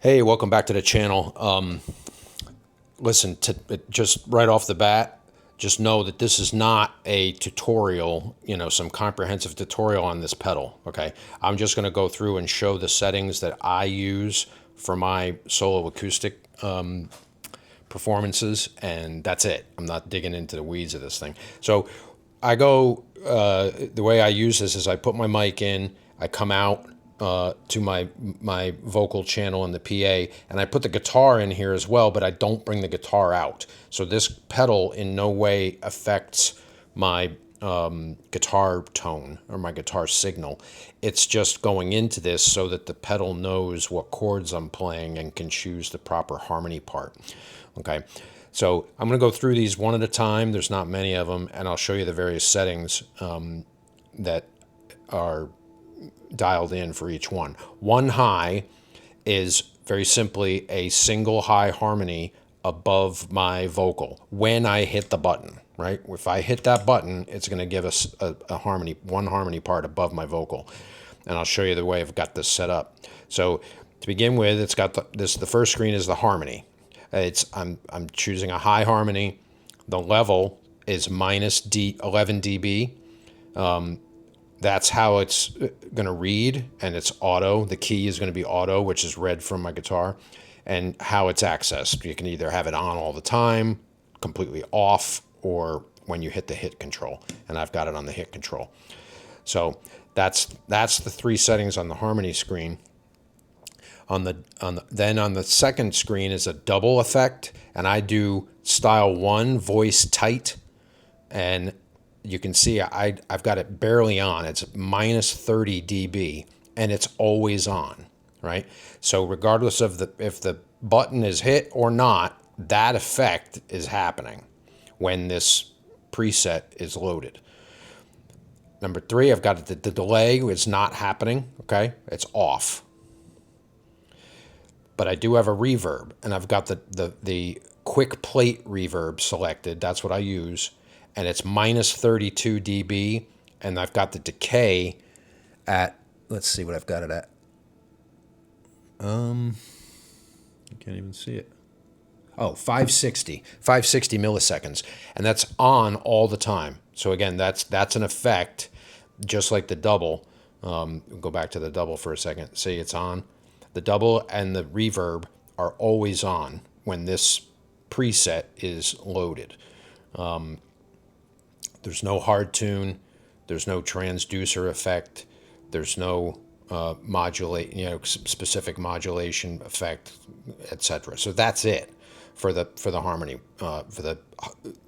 Hey, welcome back to the channel. Listen, just right off the bat, just know that this is not a tutorial, some comprehensive tutorial on this pedal, okay? I'm just going to go through and show the settings that I use for my solo acoustic performances, and that's it. I'm not digging into the weeds of this thing. So the way I use this is I put my mic in, I come out to my vocal channel in the PA, and I put the guitar in here as well, but I don't bring the guitar out. So this pedal in no way affects my guitar tone or my guitar signal. It's just going into this so that the pedal knows what chords I'm playing and can choose the proper harmony part. Okay, so I'm going to go through these one at a time. There's not many of them, and I'll show you the various settings that are dialed in for each one. One high is very simply a single high harmony above my vocal when I hit the button, right? If I hit that button, it's going to give us a harmony, one harmony part above my vocal. And I'll show you the way I've got this set up. So to begin with, it's got the first screen is the harmony. I'm choosing a high harmony. The level is minus 11 dB. That's how it's going to read, and it's auto. The key is going to be auto, which is read from my guitar, and how it's accessed. You can either have it on all the time, completely off, or when you hit the hit control, and I've got it on the hit control. So that's the three settings on the harmony screen. Then on the second screen is a double effect, and I do style 1 voice tight, and you can see I've got it barely on. It's minus 30 dB, and it's always on, right? So regardless of if the button is hit or not, that effect is happening when this preset is loaded. Number 3, I've got the delay is not happening, okay? It's off. But I do have a reverb, and I've got the quick plate reverb selected. That's what I use. And it's minus 32 dB, and I've got the decay at, let's see what I've got it at. You can't even see it. Oh, 560 milliseconds, and that's on all the time. So again, that's an effect, just like the double. Go back to the double for a second. See, it's on. The double and the reverb are always on when this preset is loaded. There's no hard tune, there's no transducer effect, there's no specific modulation effect, etc. So that's it for the harmony, for the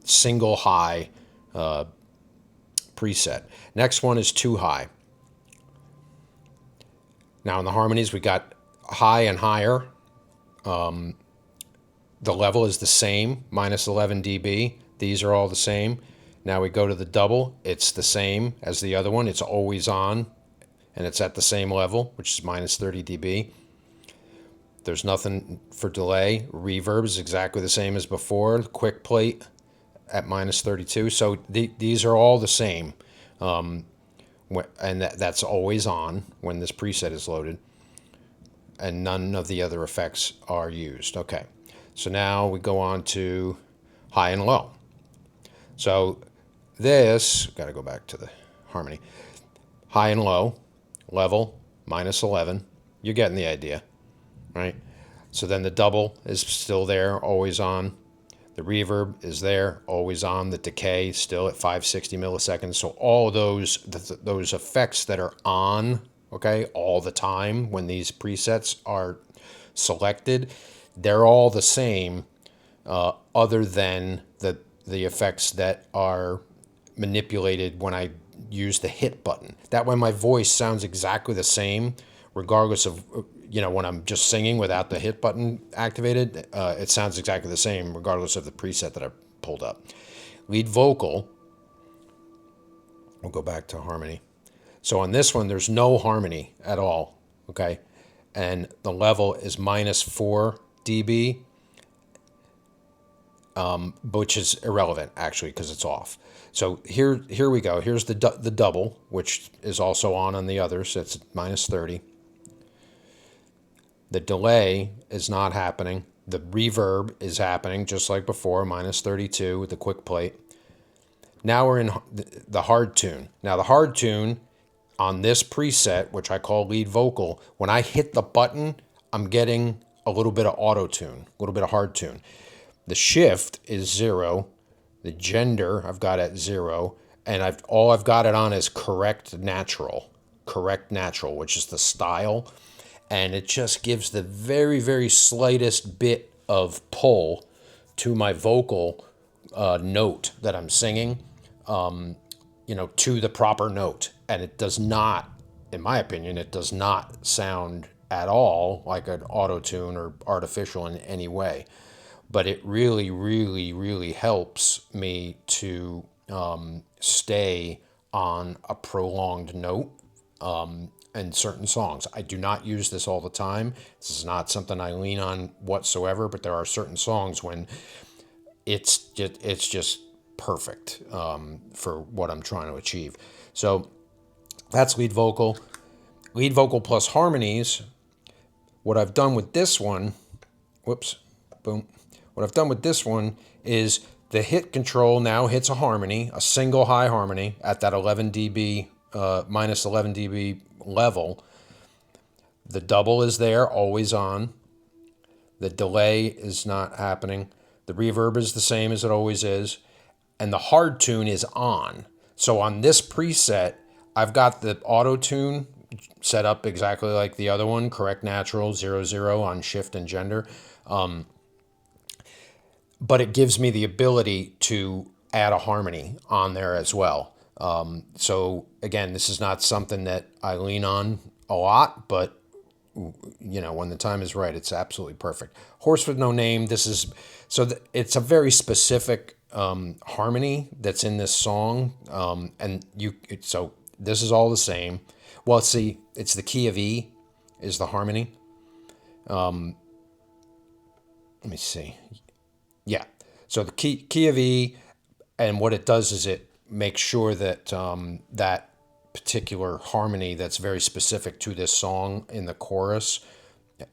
single high preset. Next one is 2 high. Now in the harmonies we got high and higher. The level is the same, minus 11 dB. These are all the same. Now we go to the double. It's the same as the other one. It's always on, and it's at the same level, which is minus 30 dB. There's nothing for delay. Reverb is exactly the same as before. Quick plate at minus 32. So these are all the same, and that's always on when this preset is loaded, and none of the other effects are used. Okay, so now we go on to high and low. So this, got to go back to the harmony. High and low, level, minus 11. You're getting the idea, right? So then the double is still there, always on. The reverb is there, always on. The decay still at 560 milliseconds. So all those effects that are on, okay, all the time when these presets are selected, they're all the same, other than the effects that are manipulated when I use the hit button. That way my voice sounds exactly the same, regardless of, when I'm just singing without the hit button activated, it sounds exactly the same, regardless of the preset that I pulled up. Lead vocal, we'll go back to harmony. So on this one, there's no harmony at all, okay? And the level is minus 4 dB, which is irrelevant, actually, because it's off. So here we go. Here's the double, which is also on the others. It's minus 30. The delay is not happening. The reverb is happening just like before, minus 32 with the quick plate. Now we're in the hard tune. Now the hard tune on this preset, which I call lead vocal, when I hit the button, I'm getting a little bit of auto tune, a little bit of hard tune. The shift is 0. The gender I've got at 0, and all I've got it on is correct natural, which is the style, and it just gives the very, very slightest bit of pull to my vocal note that I'm singing, to the proper note. And it does not, in my opinion, it does not sound at all like an auto tune or artificial in any way. But it really, really, really helps me to stay on a prolonged note in certain songs. I do not use this all the time. This is not something I lean on whatsoever, but there are certain songs when it's just perfect for what I'm trying to achieve. So that's lead vocal. Lead vocal plus harmonies. What I've done with this one, whoops, boom. What I've done with this one is the hit control now hits a harmony, a single high harmony at that 11 dB, minus 11 dB level. The double is there, always on. The delay is not happening. The reverb is the same as it always is. And the hard tune is on. So on this preset, I've got the auto tune set up exactly like the other one, correct natural, 0, on shift and gender. But it gives me the ability to add a harmony on there as well. So again, this is not something that I lean on a lot, but when the time is right, it's absolutely perfect. Horse with No Name. It's a very specific harmony that's in this song, so this is all the same. Well, see, it's the key of E is the harmony. Let me see. Yeah. So the key of E, and what it does is it makes sure that that particular harmony that's very specific to this song in the chorus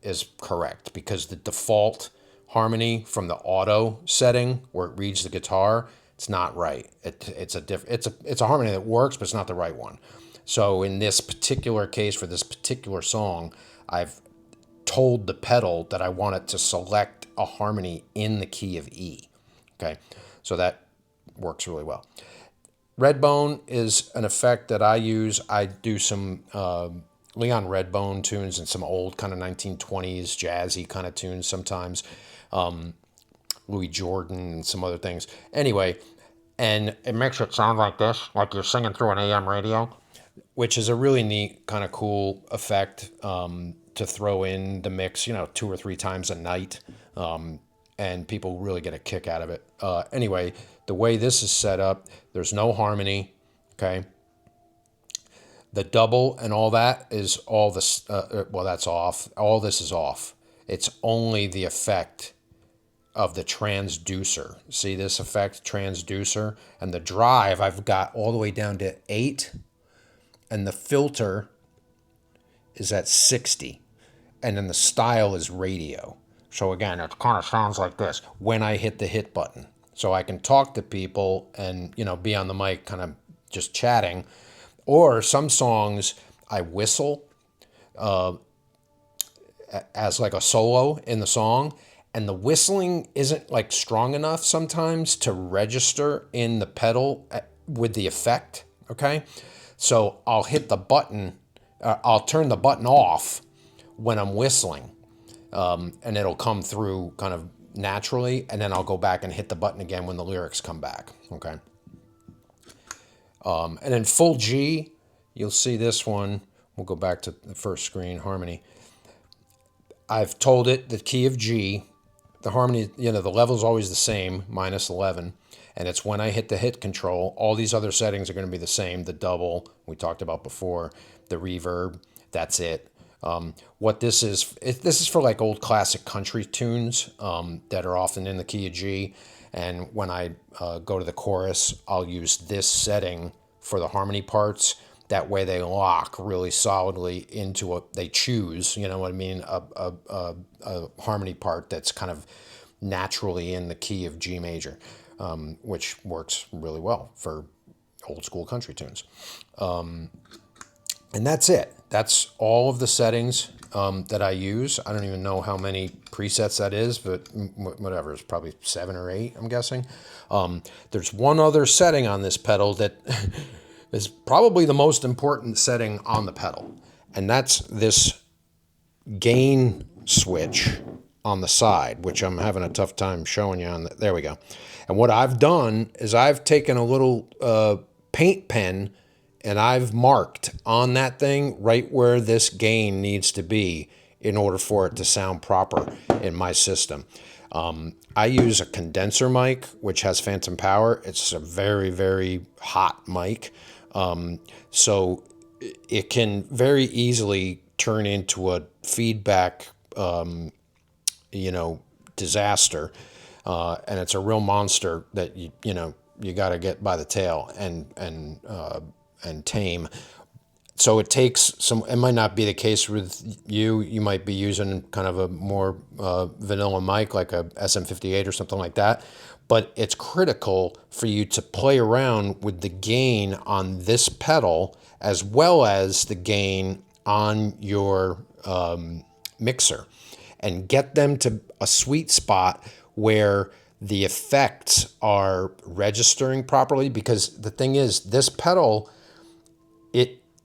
is correct, because the default harmony from the auto setting where it reads the guitar, it's not right. It's a harmony that works, but it's not the right one. So in this particular case, for this particular song, I've told the pedal that I want it to select a harmony in the key of E. Okay, so that works really well. Redbone is an effect that I use. I do some Leon Redbone tunes and some old kind of 1920s jazzy kind of tunes sometimes. Louis Jordan and some other things. Anyway, and it makes it sound like this, like you're singing through an AM radio, which is a really neat, kind of cool effect to throw in the mix, 2 or 3 times a night. And people really get a kick out of it. Anyway, the way this is set up, there's no harmony, okay? The double and all that is all this, that's off. All this is off. It's only the effect of the transducer. See this effect, transducer? And the drive, I've got all the way down to 8, and the filter is at 60. And then the style is radio. So again, it kind of sounds like this when I hit the hit button. So I can talk to people and, be on the mic kind of just chatting. Or some songs I whistle as like a solo in the song. And the whistling isn't like strong enough sometimes to register in the pedal with the effect, okay? So I'll hit the button, I'll turn the button off when I'm whistling. And it'll come through kind of naturally, and then I'll go back and hit the button again when the lyrics come back, okay? And then full G, you'll see this one. We'll go back to the first screen, harmony. I've told it the key of G, the harmony, the level's always the same, minus 11, and it's when I hit the hit control. All these other settings are going to be the same. The double, we talked about before, the reverb, that's it. What this is for like old classic country tunes that are often in the key of G. And when I go to the chorus, I'll use this setting for the harmony parts. That way they lock really solidly into they choose, you know what I mean, a harmony part that's kind of naturally in the key of G major, which works really well for old school country tunes. And that's it. That's all of the settings that I use. I don't even know how many presets that is, but whatever. It's probably 7 or 8, I'm guessing. There's one other setting on this pedal that is probably the most important setting on the pedal, and that's this gain switch on the side, which I'm having a tough time showing you on there we go. And what I've done is I've taken a little paint pen and I've marked on that thing right where this gain needs to be in order for it to sound proper in my system. I use a condenser mic, which has phantom power. It's a very, very hot mic. So it can very easily turn into a feedback, disaster. And it's a real monster that you got to get by the tail and tame. So it takes some. It might not be the case with you. You might be using kind of a more vanilla mic, like a SM58 or something like that. But it's critical for you to play around with the gain on this pedal as well as the gain on your mixer, and get them to a sweet spot where the effects are registering properly. Because the thing is, this pedal,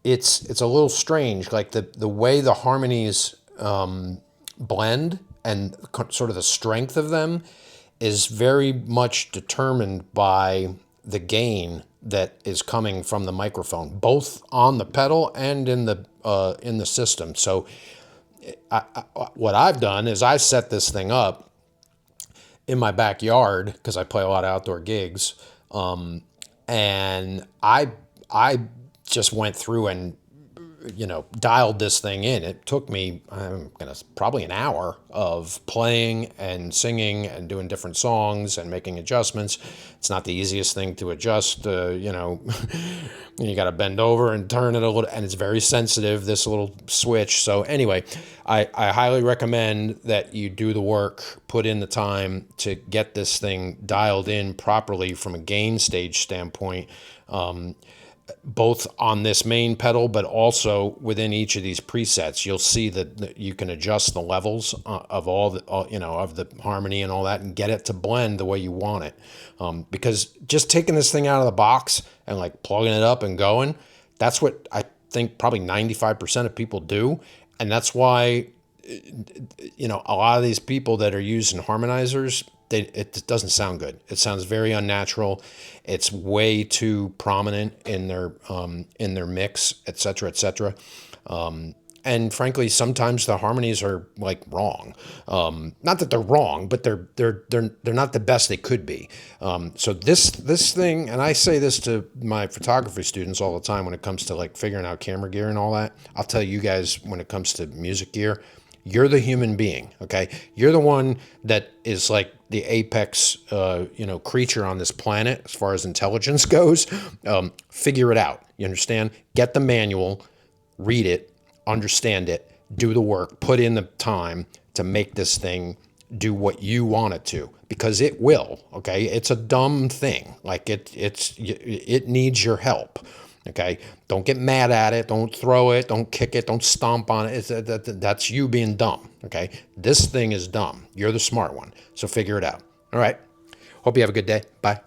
it's a little strange, like the way the harmonies blend and sort of the strength of them is very much determined by the gain that is coming from the microphone, both on the pedal and in the system. So what I've done is I set this thing up in my backyard because I play a lot of outdoor gigs, and I just went through and dialed this thing in. It took me probably an hour of playing and singing and doing different songs and making adjustments. It's not the easiest thing to adjust. You got to bend over and turn it a little, and it's very sensitive, this little switch. So anyway, I highly recommend that you do the work, put in the time to get this thing dialed in properly from a gain stage standpoint, both on this main pedal, but also within each of these presets. You'll see that you can adjust the levels of of the harmony and all that, and get it to blend the way you want it. Because just taking this thing out of the box and like plugging it up and going, that's what I think probably 95% of people do. And that's why, a lot of these people that are using harmonizers, it doesn't sound good. It sounds very unnatural. It's way too prominent in their mix, et cetera, et cetera. And frankly, sometimes the harmonies are like wrong. Not that they're wrong, but they're not the best they could be. So this thing, and I say this to my photography students all the time when it comes to like figuring out camera gear and all that. I'll tell you guys, when it comes to music gear, you're the human being, okay? You're the one that is like the apex, creature on this planet as far as intelligence goes. Figure it out. You understand? Get the manual, read it, understand it, do the work, put in the time to make this thing do what you want it to, because it will, okay? It's a dumb thing. Like it needs your help. Okay, don't get mad at it. Don't throw it. Don't kick it. Don't stomp on it. That's you being dumb. Okay, this thing is dumb. You're the smart one. So figure it out. All right. Hope you have a good day. Bye.